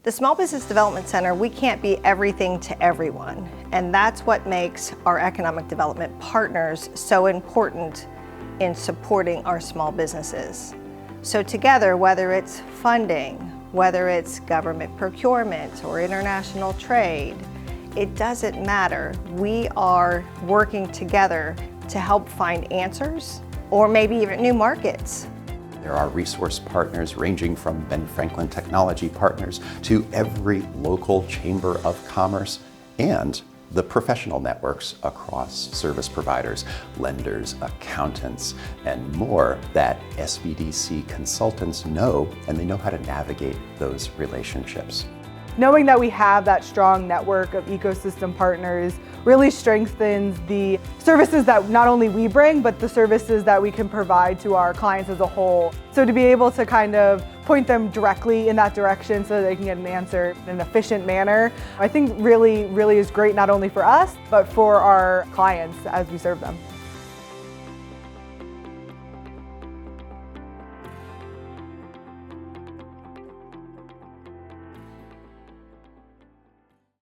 The Small Business Development Center, we can't be everything to everyone, and that's what makes our economic development partners so important in supporting our small businesses. So together, whether it's funding, whether it's government procurement or international trade, it doesn't matter. We are working together to help find answers or maybe even new markets. There are resource partners ranging from Ben Franklin Technology Partners to every local chamber of commerce and the professional networks across service providers, lenders, accountants, and more that SBDC consultants know, and they know how to navigate those relationships. Knowing that we have that strong network of ecosystem partners really strengthens the services that not only we bring, but the services that we can provide to our clients as a whole. So to be able to kind of point them directly in that direction so that they can get an answer in an efficient manner, I think really is great not only for us, but for our clients as we serve them.